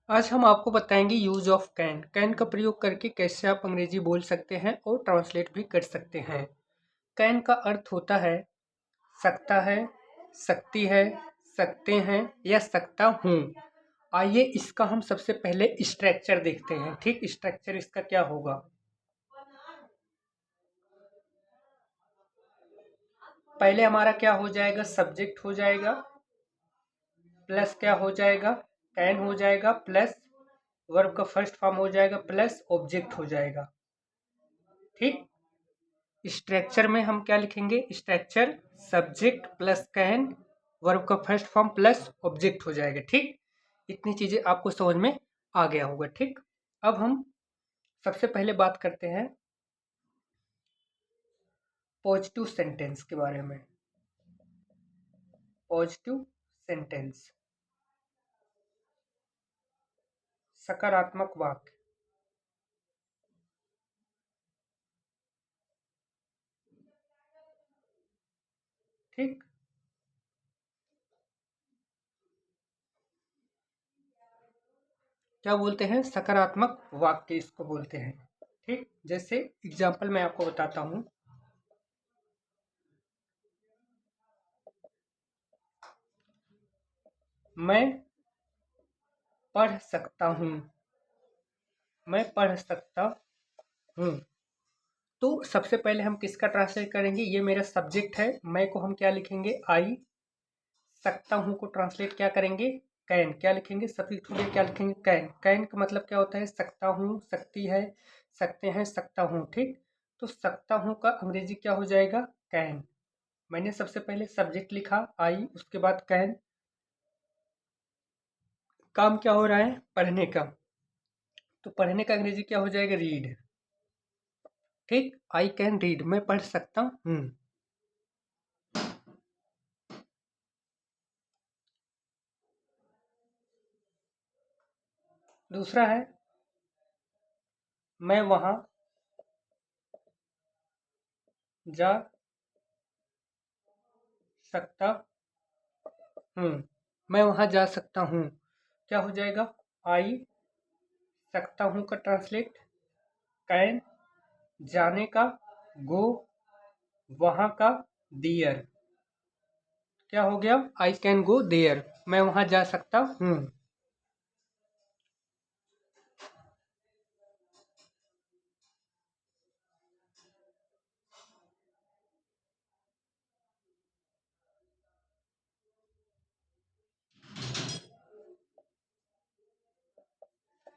आज हम आपको बताएंगे यूज ऑफ कैन। कैन का प्रयोग करके कैसे आप अंग्रेजी बोल सकते हैं और ट्रांसलेट भी कर सकते हैं। कैन का अर्थ होता है सकता है, सकती है, सकते हैं या सकता हूँ। आइए इसका हम सबसे पहले स्ट्रक्चर देखते हैं। ठीक, स्ट्रक्चर इसका क्या होगा। पहले हमारा क्या हो जाएगा, सब्जेक्ट हो जाएगा, प्लस क्या हो जाएगा, कैन हो जाएगा, प्लस वर्ब का फर्स्ट फॉर्म हो जाएगा, प्लस ऑब्जेक्ट हो जाएगा। ठीक, स्ट्रक्चर में हम क्या लिखेंगे, structure subject plus can verb का फर्स्ट फॉर्म प्लस ऑब्जेक्ट हो जाएगा। ठीक, इतनी चीजें आपको समझ में आ गया होगा। ठीक, अब हम सबसे पहले बात करते हैं पॉजिटिव सेंटेंस के बारे में। पॉजिटिव सेंटेंस, सकारात्मक वाक्य। ठीक, क्या बोलते हैं, सकारात्मक वाक्य इसको बोलते हैं। ठीक, जैसे एग्जाम्पल मैं आपको बताता हूं। मैं पढ़ सकता हूँ, मैं पढ़ सकता हूँ। तो सबसे पहले हम किसका ट्रांसलेट करेंगे, ये मेरा सब्जेक्ट है, मैं को हम क्या लिखेंगे, आई। सकता हूँ को ट्रांसलेट क्या करेंगे, कैन। क्या लिखेंगे, सब्जेक्ट हो गया, क्या लिखेंगे, कैन। कैन का मतलब क्या होता है, सकता हूँ, सकती है, सकते हैं, सकता हूँ। ठीक, तो सकता हूँ का अंग्रेजी क्या हो जाएगा, कैन। मैंने सबसे पहले सब्जेक्ट लिखा आई, उसके बाद कैन। काम क्या हो रहा है, पढ़ने का, तो पढ़ने का अंग्रेजी क्या हो जाएगा, रीड। ठीक, आई कैन रीड, मैं पढ़ सकता हूँ। दूसरा है, मैं वहां जा सकता हूँ, मैं वहां जा सकता हूँ। क्या हो जाएगा, आई सकता हूँ का ट्रांसलेट कैन, जाने का गो, वहां का दियर। क्या हो गया, आई कैन गो देयर, मैं वहां जा सकता हूँ।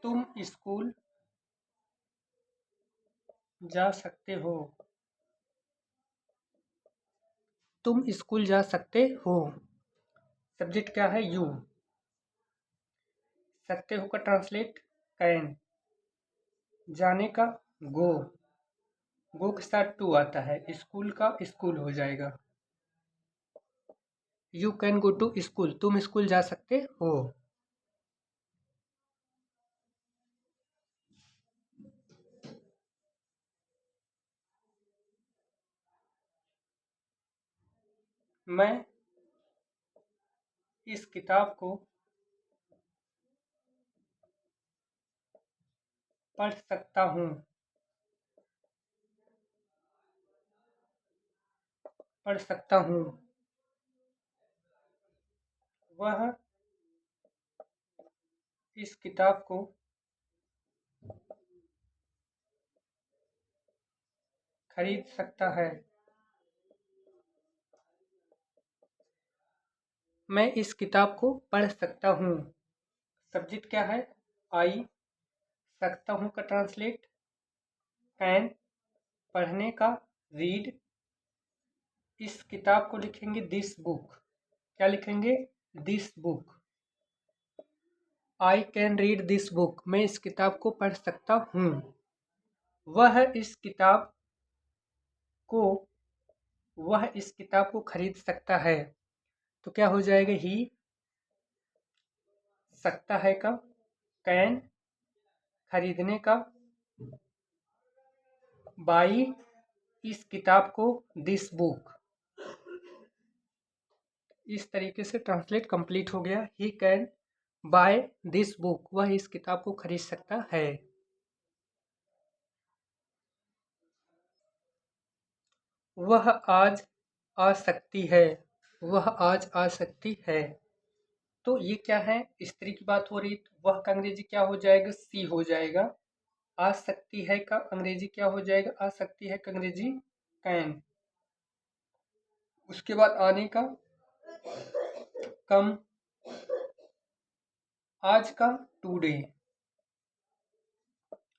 तुम स्कूल जा सकते हो, तुम स्कूल जा सकते हो। सब्जेक्ट क्या है, यू। सकते हो का ट्रांसलेट कैन, जाने का गो, गो के साथ टू आता है, स्कूल का स्कूल हो जाएगा। You can go to school, तुम स्कूल जा सकते हो। मैं इस किताब को पढ़ सकता हूँ, पढ़ सकता हूँ। वह इस किताब को खरीद सकता है, मैं इस किताब को पढ़ सकता हूँ। सब्जेक्ट क्या है, आई। सकता हूँ का ट्रांसलेट कैन, पढ़ने का रीड। इस किताब को लिखेंगे दिस बुक। क्या लिखेंगे, this book. I can read this book, मैं इस किताब को पढ़ सकता हूँ। वह इस किताब को, वह इस किताब को खरीद सकता है। तो क्या हो जाएगा, ही सकता है का कैन, खरीदने का बाई, इस किताब को दिस बुक। इस तरीके से ट्रांसलेट कंप्लीट हो गया। He can by this book, वह इस किताब को खरीद सकता है। वह आज आ सकती है, वह आज आ सकती है। तो ये क्या है, स्त्री की बात हो रही, तो वह का अंग्रेजी क्या हो जाएगा, सी हो जाएगा। आ सकती है का अंग्रेजी क्या हो जाएगा, आ सकती है का अंग्रेजी कैन। उसके बाद आने का कम, आज का टुडे।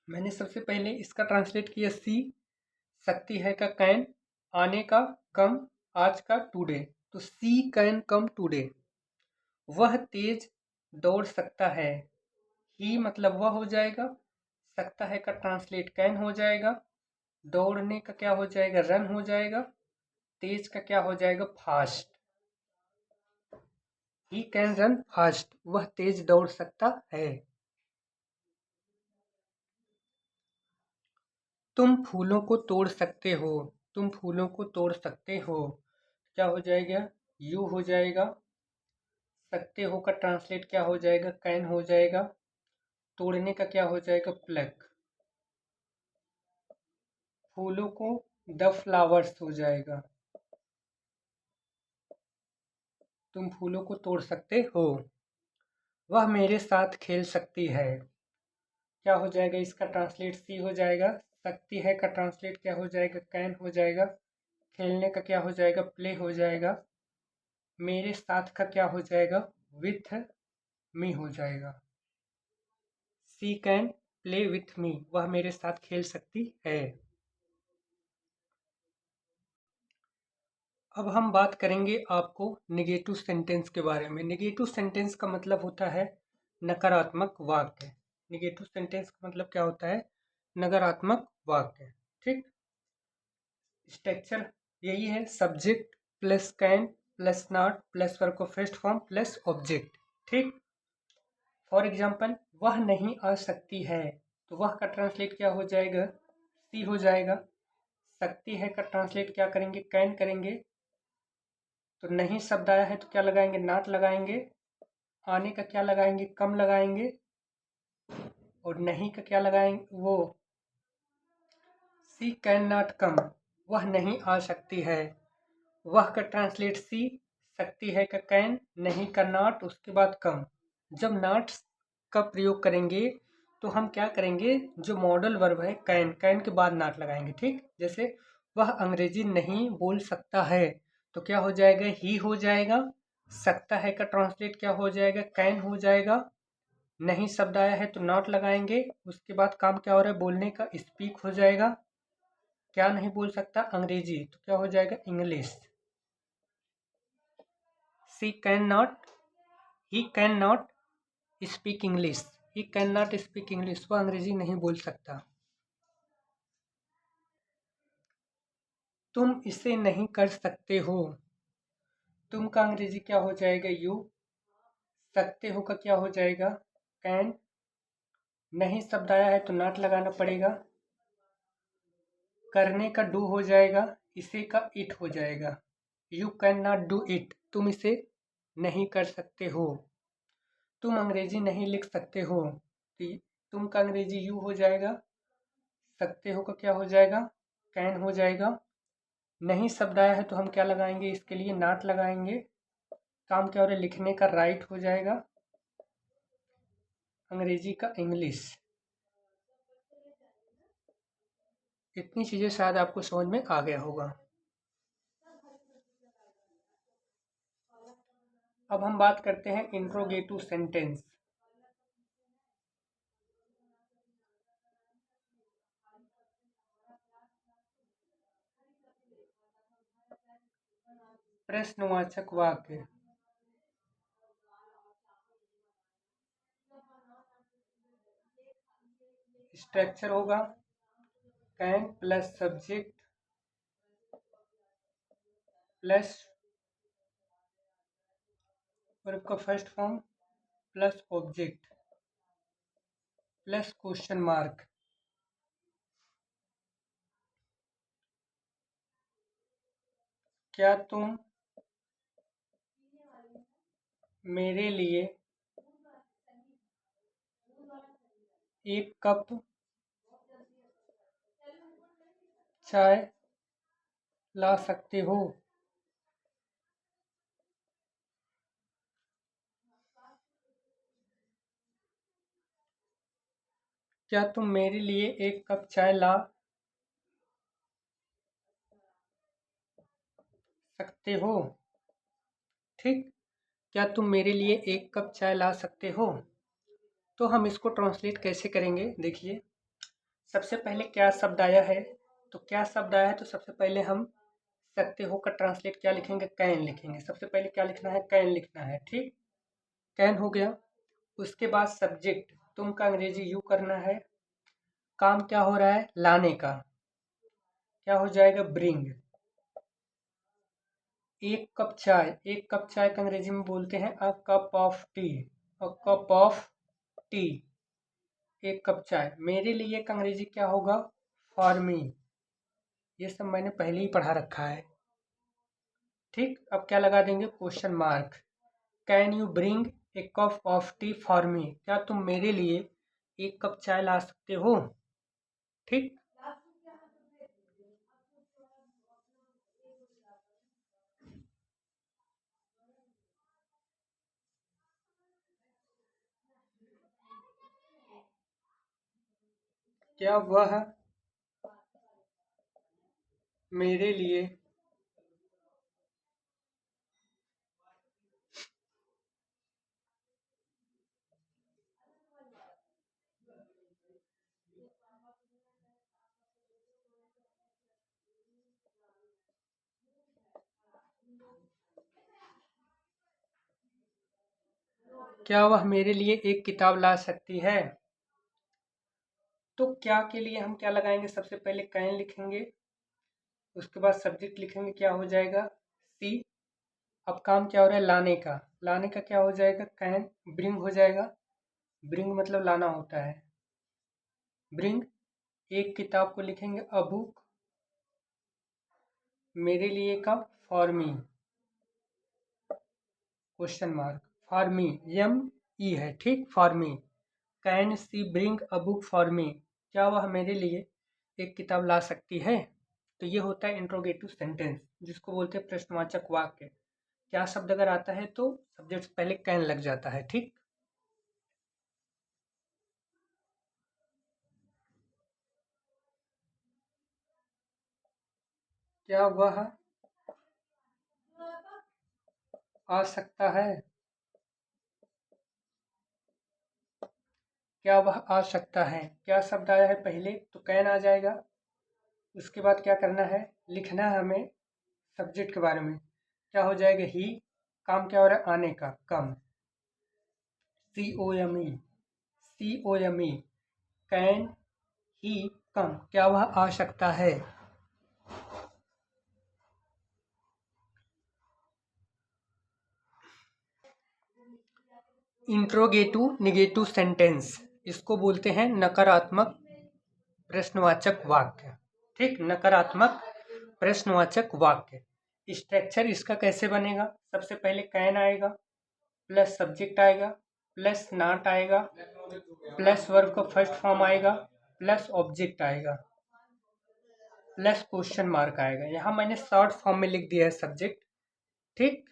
मैंने सबसे पहले इसका ट्रांसलेट किया सी, सकती है का कैन, आने का कम, आज का टुडे। तो सी कैन कम टुडे। वह तेज दौड़ सकता है, ही मतलब वह हो जाएगा, सकता है का ट्रांसलेट कैन हो जाएगा, दौड़ने का क्या हो जाएगा, रन हो जाएगा, तेज का क्या हो जाएगा, fast. He can run fast, वह तेज दौड़ सकता है। तुम फूलों को तोड़ सकते हो, तुम फूलों को तोड़ सकते हो, क्या हो जाएगा, यू हो जाएगा। सकते हो का ट्रांसलेट क्या हो जाएगा, कैन हो जाएगा। तोड़ने का क्या हो जाएगा, प्लक। फूलों को द फ्लावर्स हो जाएगा। तुम फूलों को तोड़ सकते हो। वह मेरे साथ खेल सकती है, क्या हो जाएगा, इसका ट्रांसलेट सी हो जाएगा। सकती है का ट्रांसलेट क्या हो जाएगा, कैन हो जाएगा। खेलने का क्या हो जाएगा, प्ले हो जाएगा। मेरे साथ का क्या हो जाएगा, विथ मी हो जाएगा। सी कैन प्ले विथ मी, वह मेरे साथ खेल सकती है। अब हम बात करेंगे आपको नेगेटिव सेंटेंस के बारे में। नेगेटिव सेंटेंस का मतलब होता है नकारात्मक वाक्य। नेगेटिव सेंटेंस का मतलब क्या होता है, नकारात्मक वाक्य। ठीक, स्ट्रक्चर यही है, subject plus can plus not plus verb of first form plus object. ठीक, फॉर एग्जाम्पल, वह नहीं आ सकती है, तो वह का ट्रांसलेट क्या हो जाएगा, सी हो जाएगा। सकती है का ट्रांसलेट क्या करेंगे, कैन करेंगे। तो नहीं शब्द आया है तो क्या लगाएंगे, नॉट लगाएंगे। आने का क्या लगाएंगे, कम लगाएंगे। और नहीं का क्या लगाएंगे, वो सी कैन नॉट कम, वह नहीं आ सकती है। वह का ट्रांसलेट सी, सकती है का कैन, नहीं का नॉट, उसके बाद कम। जब नॉट का प्रयोग करेंगे तो हम क्या करेंगे, जो मॉडल वर्ब है कैन, कैन के बाद नॉट लगाएंगे। ठीक, जैसे वह अंग्रेजी नहीं बोल सकता है, तो क्या हो जाएगा, ही हो जाएगा। सकता है का ट्रांसलेट क्या हो जाएगा, कैन हो जाएगा। नहीं शब्द आया है तो नॉट लगाएंगे। उसके बाद काम क्या हो रहा है, बोलने का, स्पीक हो जाएगा। क्या नहीं बोल सकता, अंग्रेजी, तो क्या हो जाएगा, English. She can not, he can not speak English, he can not speak English, वह अंग्रेजी नहीं बोल सकता। तुम इसे नहीं कर सकते हो, तुम का अंग्रेजी क्या हो जाएगा, यू। सकते हो का क्या हो जाएगा, कैन। नहीं शब्द आया है तो नॉट लगाना पड़ेगा। करने का डू हो जाएगा, इसे का इट हो जाएगा। You can not do it, तुम इसे नहीं कर सकते हो। तुम अंग्रेजी नहीं लिख सकते हो, तो तुम का अंग्रेजी यू हो जाएगा। सकते हो का क्या हो जाएगा, कैन हो जाएगा। नहीं शब्द आया है तो हम क्या लगाएंगे, इसके लिए नॉट लगाएंगे। काम क्या हो रहा है, लिखने का राइट हो जाएगा। अंग्रेजी का इंग्लिश। इतनी चीज़ें शायद आपको समझ में आ गया होगा। अब हम बात करते हैं इंट्रोगेटिव सेंटेंस। प्रश्नवाचक वाक्य। स्ट्रक्चर होगा can plus subject plus verb का first form plus object plus question mark. क्या तुम मेरे लिए एक कप चाय ला सकते हो? क्या तुम मेरे लिए एक कप चाय ला सकते हो? ठीक। क्या तुम मेरे लिए एक कप चाय ला सकते हो? तो हम इसको ट्रांसलेट कैसे करेंगे, देखिए। सबसे पहले क्या शब्द आया है, तो क्या शब्द आया है तो सबसे पहले हम सकते हो का ट्रांसलेट क्या लिखेंगे, कैन लिखेंगे। सबसे पहले क्या लिखना है, कैन लिखना है। ठीक, कैन हो गया। उसके बाद सब्जेक्ट तुम का अंग्रेजी यू करना है। काम क्या हो रहा है, लाने का, क्या हो जाएगा, ब्रिंग। एक कप चाय, एक कप चाय का अंग्रेजी में बोलते हैं a cup of T. A cup of T, एक कप चाय। मेरे लिए का अंग्रेजी क्या होगा, फॉर मी। ये सब मैंने पहले ही पढ़ा रखा है। ठीक, अब क्या लगा देंगे, question mark. Can you bring a cup of T for me? क्या तुम मेरे लिए एक कप चाय ला सकते हो? ठीक, क्या वह मेरे लिए क्या वह मेरे लिए एक किताब ला सकती है? तो क्या के लिए हम क्या लगाएंगे, सबसे पहले कैन लिखेंगे, उसके बाद सब्जेक्ट लिखेंगे, क्या हो जाएगा, सी। अब काम क्या हो रहा है, लाने का। लाने का क्या हो जाएगा, कैन। ब्रिंग हो जाएगा, ब्रिंग मतलब लाना होता है, ब्रिंग। एक किताब को लिखेंगे अ बुक, मेरे लिए का for me, question mark, for me, M E है। ठीक, for me. Can she bring a book for me? क्या वह मेरे लिए एक किताब ला सकती है? तो ये होता है इंट्रोगेटिव सेंटेंस, जिसको बोलते हैं प्रश्नवाचक वाक्य। क्या शब्द अगर आता है तो सब्जेक्ट से पहले कैन लग जाता है। ठीक, क्या वह आ सकता है? क्या वह आ सकता है, क्या शब्द आया है पहले तो कैन आ जाएगा। उसके बाद क्या करना है, लिखना है हमें सब्जेक्ट के बारे में, क्या हो जाएगा, ही। काम क्या हो रहा है, आने का, come, C O M E, C O M E, can he come? क्या वह आ सकता है? इंट्रोगेटिव निगेटिव सेंटेंस, इसको बोलते हैं नकारात्मक प्रश्नवाचक वाक्य। ठीक, नकारात्मक प्रश्नवाचक वाक्य। स्ट्रक्चर इसका कैसे बनेगा, सबसे पहले कैन आएगा, प्लस सब्जेक्ट आएगा, प्लस नॉट आएगा, प्लस वर्ब का फर्स्ट फॉर्म आएगा, प्लस ऑब्जेक्ट आएगा, प्लस क्वेश्चन मार्क आएगा। यहाँ मैंने शॉर्ट फॉर्म में लिख दिया है सब्जेक्ट। ठीक,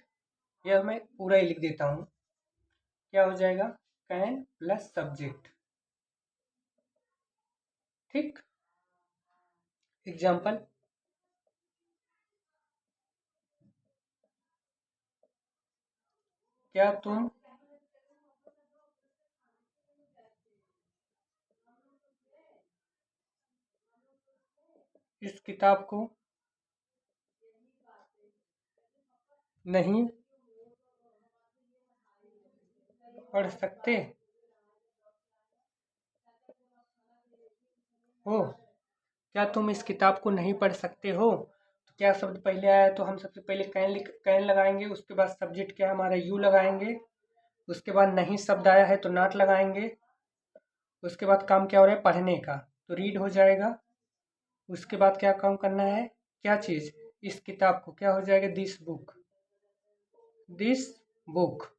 यह मैं पूरा ही लिख देता हूँ, क्या हो जाएगा, कैन प्लस सब्जेक्ट। ठीक, एग्जाम्पल, क्या तुम इस किताब को नहीं पढ़ सकते हो? क्या तुम इस किताब को नहीं पढ़ सकते हो? तो क्या शब्द पहले आया, तो हम सबसे पहले कैन लगाएंगे, उसके बाद सब्जेक्ट क्या है हमारा, यू लगाएंगे। उसके बाद नहीं शब्द आया है तो नॉट लगाएंगे। उसके बाद काम क्या हो रहा है, पढ़ने का, तो रीड हो जाएगा। उसके बाद क्या काम करना है, क्या चीज़, इस किताब को, क्या हो जाएगा, this book, this book.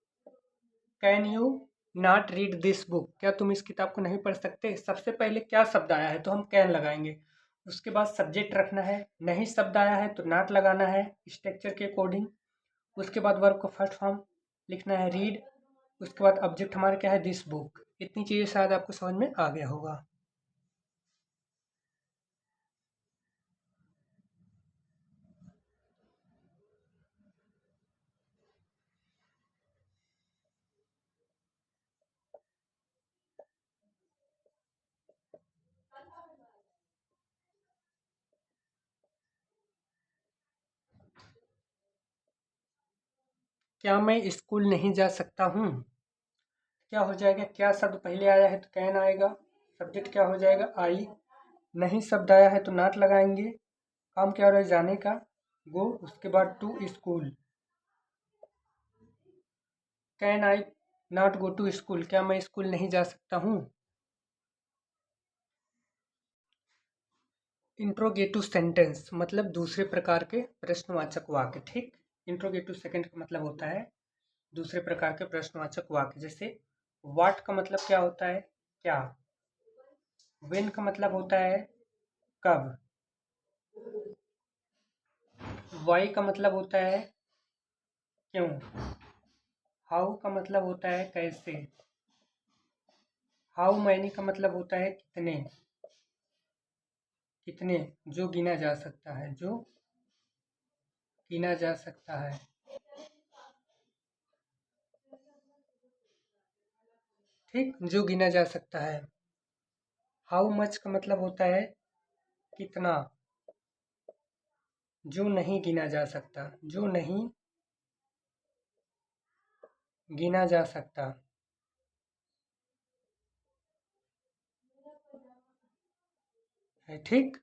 Can you not read this book, क्या तुम इस किताब को नहीं पढ़ सकते। सबसे पहले क्या शब्द आया है तो हम कैन लगाएंगे, उसके बाद सब्जेक्ट रखना है, नहीं शब्द आया है तो नॉट लगाना है स्ट्रक्चर के अकॉर्डिंग। उसके बाद वर्ब को फर्स्ट फॉर्म लिखना है रीड, उसके बाद ऑब्जेक्ट हमारा क्या है दिस बुक। इतनी चीज़ें शायद आपको समझ में आ गया होगा। क्या मैं स्कूल नहीं जा सकता हूँ, क्या हो जाएगा, क्या शब्द पहले आया है तो कैन आएगा, सब्जेक्ट क्या हो जाएगा आई, नहीं शब्द आया है तो नॉट लगाएंगे, काम क्या हो रहा है जाने का गो, उसके बाद to school. Can I not go to school, क्या मैं स्कूल नहीं जा सकता हूँ। इंट्रोगेटिव सेंटेंस मतलब दूसरे प्रकार के प्रश्नवाचक वाक्य, ठीक। इंट्रोगेटिव सेकंड का मतलब होता है दूसरे प्रकार के प्रश्नवाचक वाक्य। जैसे व्हाट का मतलब क्या होता है क्या, व्हेन का मतलब होता है कब, वाई का मतलब होता है क्यों, हाउ का मतलब होता है कैसे, हाउ मैनी का मतलब होता है कितने, कितने जो गिना जा सकता है, जो गिना जा सकता है, ठीक, जो गिना जा सकता है। हाउ मच का मतलब होता है कितना, जो नहीं गिना जा सकता, जो नहीं गिना जा सकता है, ठीक।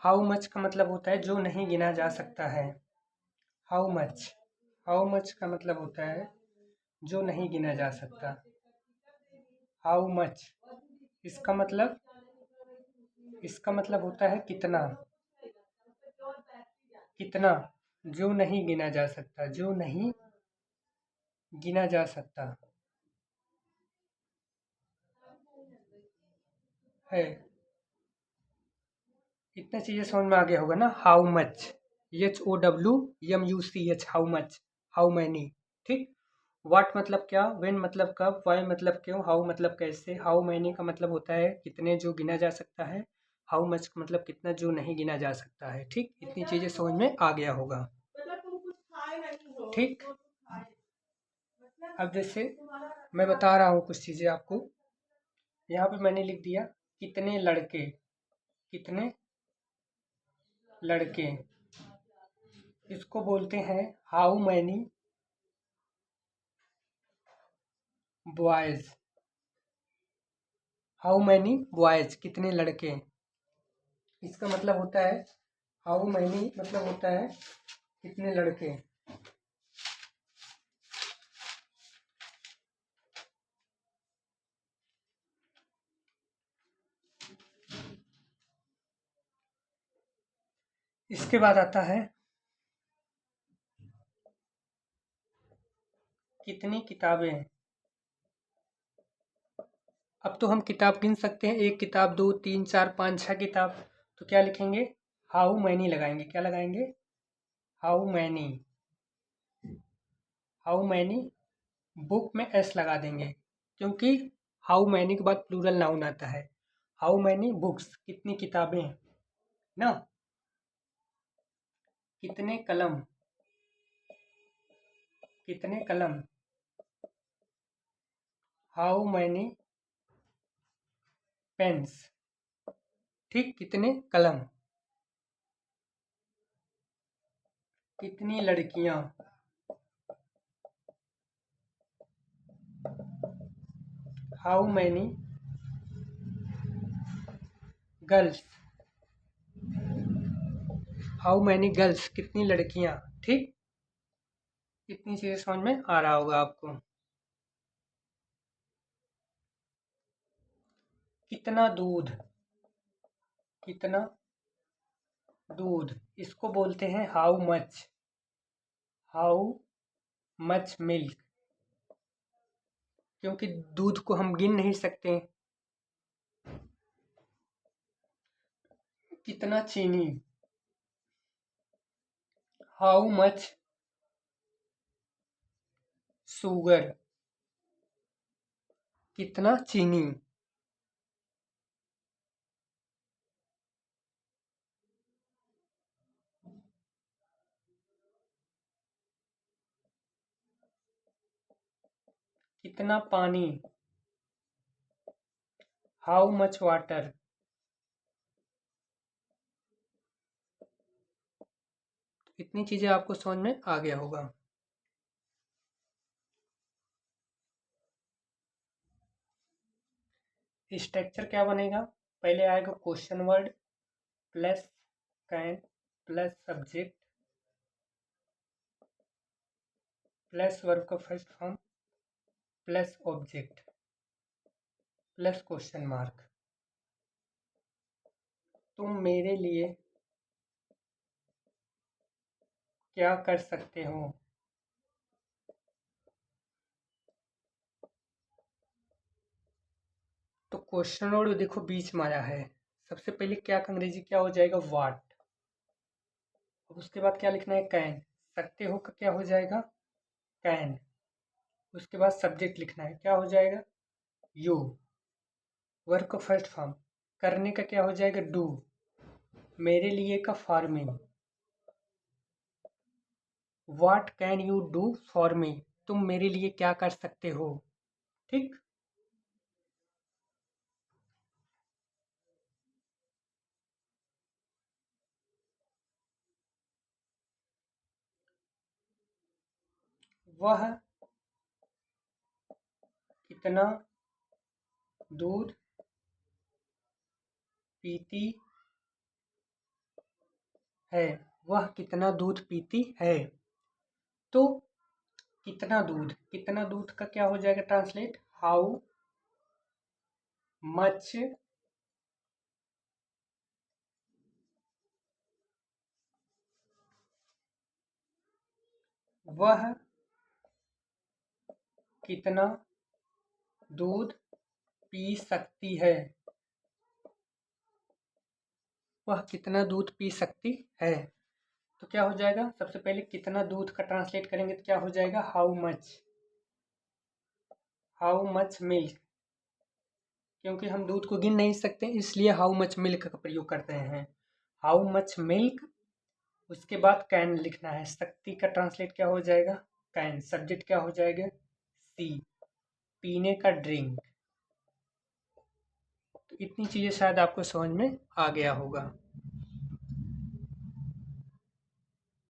हाउ मच का मतलब होता है जो नहीं गिना जा सकता है, हाउ मच, हाउ मच का मतलब होता है जो नहीं गिना जा सकता, हाउ मच, इसका मतलब, इसका मतलब होता है कितना, कितना जो नहीं गिना जा सकता, जो नहीं गिना जा सकता है। इतना चीज़ें समझ में आ गया होगा ना। How much, HOWMUCH, how much, how many, ठीक। व्हाट मतलब क्या, व्हेन मतलब कब, वाई मतलब क्यों, हाउ मतलब कैसे, हाउ मैनी का मतलब होता है कितने जो गिना जा सकता है, हाउ मच का मतलब कितना जो नहीं गिना जा सकता है, ठीक। इतनी चीज़ें समझ में आ गया होगा, ठीक। अब जैसे मैं बता रहा हूँ कुछ चीज़ें आपको, यहाँ पे मैंने लिख दिया कितने लड़के, कितने लड़के, इसको बोलते हैं how many boys, how many boys कितने लड़के, इसका मतलब होता है हाउ मैनी मतलब होता है कितने लड़के। इसके बाद आता है कितनी किताबें, अब तो हम किताब गिन सकते हैं, एक किताब, दो, तीन, चार, पाँच, छः किताब, तो क्या लिखेंगे हाउ मैनी लगाएंगे, क्या लगाएंगे how many, how many book में एस लगा देंगे, क्योंकि हाउ मैनी के बाद प्लूरल नाउन आता है। हाउ मैनी बुक्स कितनी किताबें ना, कितने कलम, कितने कलम, हाउ मैनी पेन्स, ठीक, कितने कलम, कितनी लड़कियां, how many girls, how many girls कितनी लड़कियां, ठीक। इतनी चीजें समझ में आ रहा होगा आपको। कितना दूध, कितना दूध, इसको बोलते हैं how much, how much milk, क्योंकि दूध को हम गिन नहीं सकते। कितना चीनी, हाउ मच शुगर, कितना चीनी। कितना पानी, हाउ मच वाटर। इतनी चीजें आपको समझ में आ गया होगा। स्ट्रक्चर क्या बनेगा, पहले आएगा question word plus can plus subject plus verb का first form plus object plus question mark. तुम मेरे लिए क्या कर सकते हो। तो क्वेश्चन वर्ड देखो बीच में आया है। सबसे पहले क्या का अंग्रेजी क्या हो जाएगा, वाट। अब उसके बाद क्या लिखना है, कैन। सकते हो का क्या हो जाएगा, कैन। उसके बाद सब्जेक्ट लिखना है, क्या हो जाएगा, यू। वर्ब का फर्स्ट फॉर्म, करने का क्या हो जाएगा, डू। मेरे लिए का farming, what can you do for me, तुम मेरे लिए क्या कर सकते हो। ठीक। वह कितना दूध पीती है, वह कितना दूध पीती है। तो कितना दूध का क्या हो जाएगा ट्रांसलेट, हाउ मच वह कितना दूध पी सकती है, वह कितना दूध पी सकती है। तो क्या हो जाएगा, सबसे पहले कितना दूध का ट्रांसलेट करेंगे तो क्या हो जाएगा, हाउ मच मिल्क। क्योंकि हम दूध को गिन नहीं सकते इसलिए हाउ मच मिल्क का प्रयोग करते हैं, हाउ मच मिल्क। उसके बाद कैन लिखना है, शक्ति का ट्रांसलेट क्या हो जाएगा, कैन। सब्जेक्ट क्या हो जाएगा, सी, पीने का ड्रिंक। तो इतनी चीज़ें शायद आपको समझ में आ गया होगा।